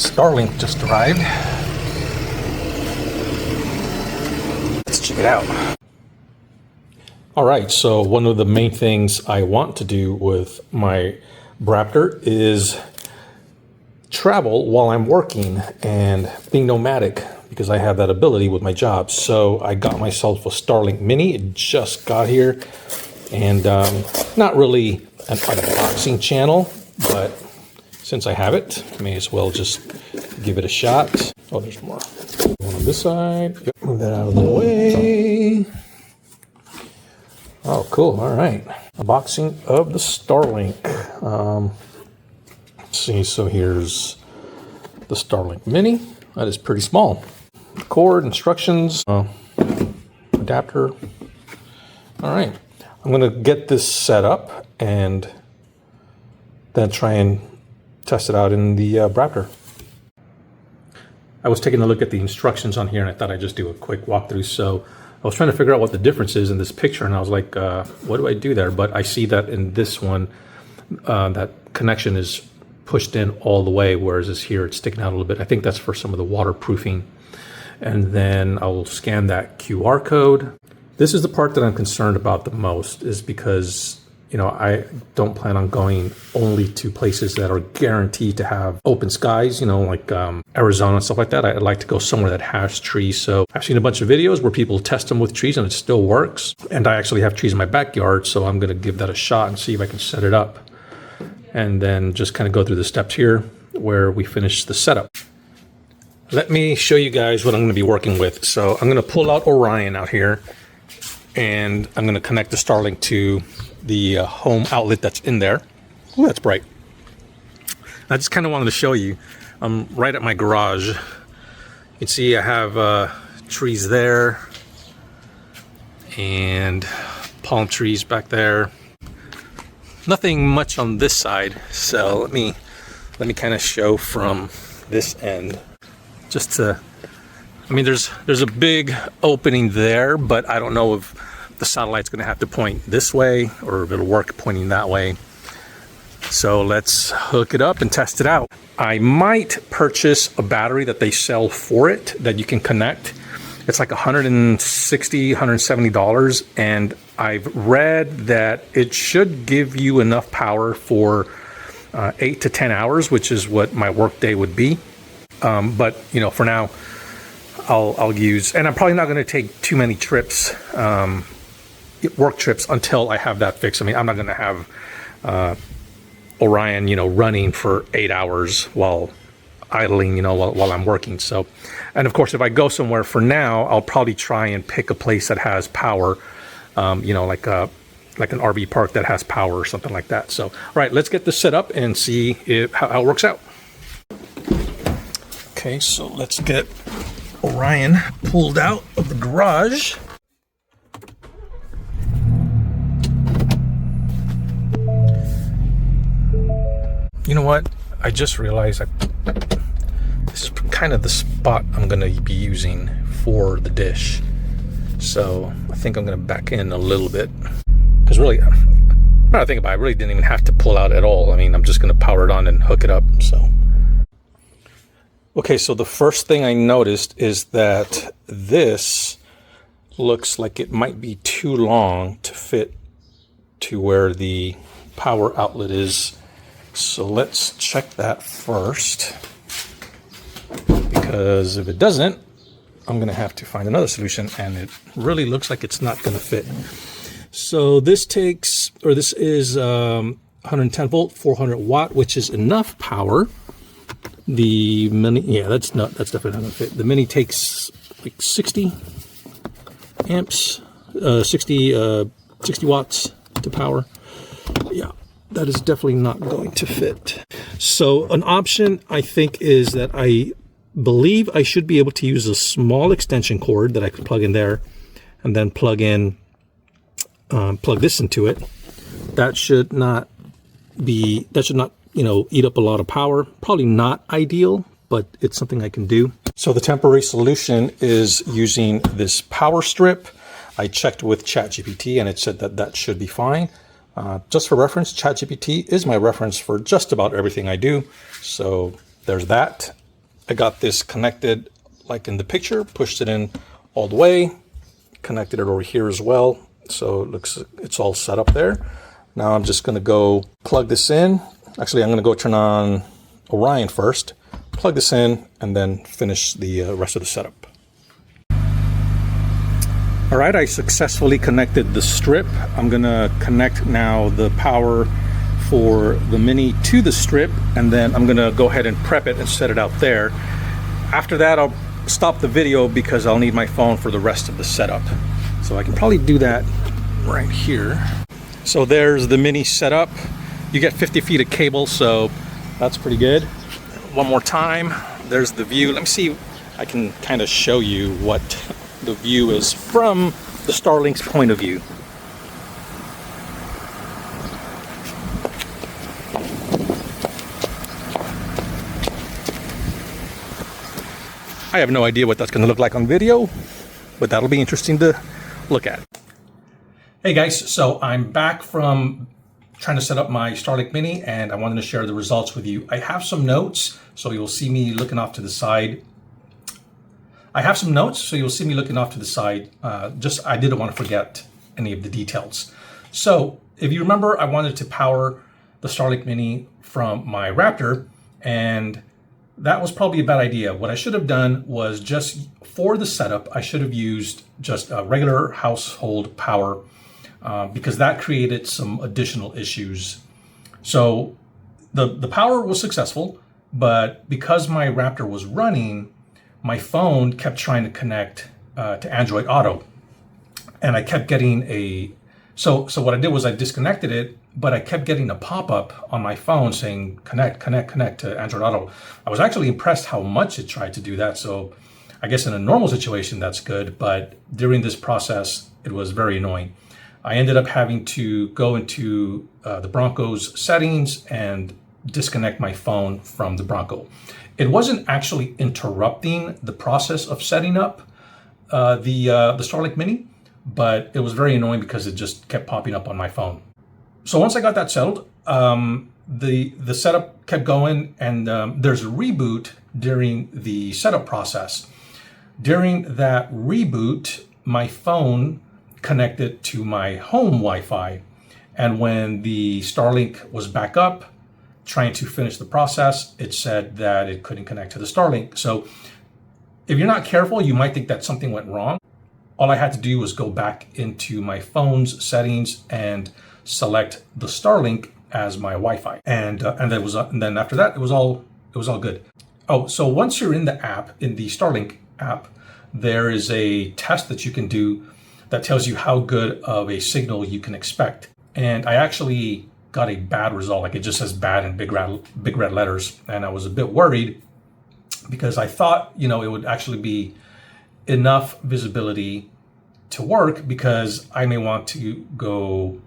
Starlink just arrived. Let's check it out. All right, so one of the main things I want to do with my Raptor is travel while I'm working and being nomadic, because I have that ability with my job. So I got myself a Starlink Mini. It just got here, and not really an unboxing channel, but since I have it, I may as well just give it a shot. Oh, there's more. One on this side. Yep. Move that out of the way. Oh, cool. All right. Unboxing of the Starlink. Let's see. So here's the Starlink Mini. That is pretty small. Cord, instructions, adapter. All right. I'm going to get this set up and then try and test it out in the Raptor. I was taking a look at the instructions on here, and I thought I'd just do a quick walkthrough. So I was trying to figure out what the difference is in this picture, and I was like, what do I do there? But I see that in this one, that connection is pushed in all the way, whereas this here, it's sticking out a little bit. I think that's for some of the waterproofing. And then I'll scan that QR code. This is the part that I'm concerned about the most, is because, you know, I don't plan on going only to places that are guaranteed to have open skies, you know, like Arizona and stuff like that. I'd like to go somewhere that has trees. So I've seen a bunch of videos where people test them with trees and it still works. And I actually have trees in my backyard, so I'm going to give that a shot and see if I can set it up. And then just kind of go through the steps here where we finish the setup. Let me show you guys what I'm going to be working with. So I'm going to pull out Orion out here, and I'm going to connect the Starlink to the home outlet that's in there. Oh, that's bright. I just kind of wanted to show you. I'm right at my garage. You can see I have trees there and palm trees back there. Nothing much on this side, so let me kind of show from this end. Just to, I mean, there's a big opening there, but I don't know if the satellite's going to have to point this way or if it'll work pointing that way. So let's hook it up and test it out. I might purchase a battery that they sell for it that you can connect. It's like $160, $170, and I've read that it should give you enough power for 8 to 10 hours, which is what my work day would be. But you know, for now, I'll use, and I'm probably not going to take too many trips, work trips, until I have that fixed. I mean, I'm not going to have Orion, you know, running for 8 hours while idling, you know, while I'm working. So, and of course, if I go somewhere for now, I'll probably try and pick a place that has power, you know, like an RV park that has power or something like that. So, all right, let's get this set up and see how it works out. Okay, so let's get Orion pulled out of the garage. You know what? I just realized this is kind of the spot I'm going to be using for the dish. So I think I'm going to back in a little bit. Because really, when I think about it, I really didn't even have to pull out at all. I mean, I'm just going to power it on and hook it up. So. Okay, so the first thing I noticed is that this looks like it might be too long to fit to where the power outlet is. So let's check that first, because if it doesn't, I'm going to have to find another solution, and it really looks like it's not going to fit. So this is 110 volt, 400 watt, which is enough power. The Mini, yeah, that's definitely not going to fit. The Mini takes like 60 amps, 60 watts to power. Yeah, that is definitely not going to fit. So an option, I think, is that I believe I should be able to use a small extension cord that I could plug in there, and then plug this into it. That should not, you know, eat up a lot of power. Probably not ideal, but it's something I can do. So the temporary solution is using this power strip. I checked with ChatGPT and it said that that should be fine. Just for reference, ChatGPT is my reference for just about everything I do. So there's that. I got this connected like in the picture, pushed it in all the way, connected it over here as well. So it looks, it's all set up there. Now I'm just gonna go plug this in. Actually, I'm gonna go turn on Orion first, plug this in, and then finish the rest of the setup. All right, I successfully connected the strip. I'm gonna connect now the power for the Mini to the strip, and then I'm gonna go ahead and prep it and set it out there. After that, I'll stop the video because I'll need my phone for the rest of the setup. So I can probably do that right here. So there's the Mini setup. You get 50 feet of cable, so that's pretty good. One more time, there's the view. Let me see if I can kind of show you what the view is from the Starlink's point of view. I have no idea what that's going to look like on video, but that'll be interesting to look at. Hey guys, so I'm back from trying to set up my Starlink Mini, and I wanted to share the results with you. I have some notes, so you'll see me looking off to the side. I didn't want to forget any of the details. So if you remember, I wanted to power the Starlink Mini from my Raptor, and that was probably a bad idea. What I should have done was just for the setup, I should have used just a regular household power because that created some additional issues. So the power was successful, but because my Raptor was running, my phone kept trying to connect to Android Auto, and I kept getting so what I did was I disconnected it, but I kept getting a pop-up on my phone saying connect to Android Auto. I was actually impressed how much it tried to do that. So I guess in a normal situation that's good, but during this process it was very annoying. I ended up having to go into the Bronco's settings and disconnect my phone from the Bronco. It wasn't actually interrupting the process of setting up the Starlink Mini, but it was very annoying because it just kept popping up on my phone. So once I got that settled, the setup kept going, and there's a reboot during the setup process. During that reboot, my phone connected to my home Wi-Fi, and when the Starlink was back up, trying to finish the process, it said that it couldn't connect to the Starlink. So if you're not careful, you might think that something went wrong. All I had to do was go back into my phone's settings and select the Starlink as my Wi-Fi, and then after that, it was all good. Oh, so once you're in the app, in the Starlink app, there is a test that you can do that tells you how good of a signal you can expect. And I actually got a bad result. Like, it just says bad in big red letters, and I was a bit worried because I thought, it would actually be enough visibility to work, because I may want to go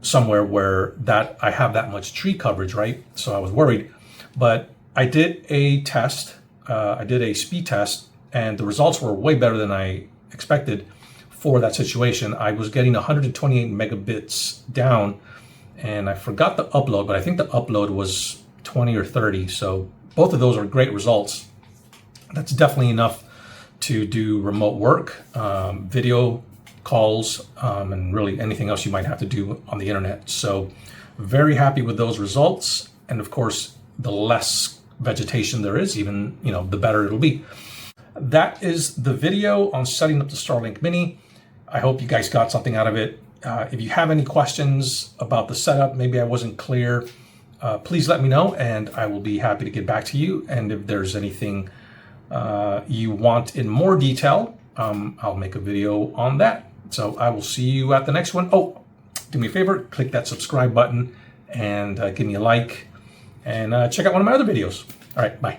somewhere where I have that much tree coverage, right? So I was worried, but I did a test. I did a speed test, and the results were way better than I expected for that situation. I was getting 128 megabits down, and I forgot the upload, but I think the upload was 20 or 30. So both of those are great results. That's definitely enough to do remote work, video calls, and really anything else you might have to do on the internet. So very happy with those results. And of course, the less vegetation there is, even, the better it'll be. That is the video on setting up the Starlink Mini. I hope you guys got something out of it. If you have any questions about the setup, maybe I wasn't clear, please let me know, and I will be happy to get back to you. And if there's anything you want in more detail, I'll make a video on that. So I will see you at the next one. Oh, do me a favor, click that subscribe button and give me a like, and check out one of my other videos. All right, bye.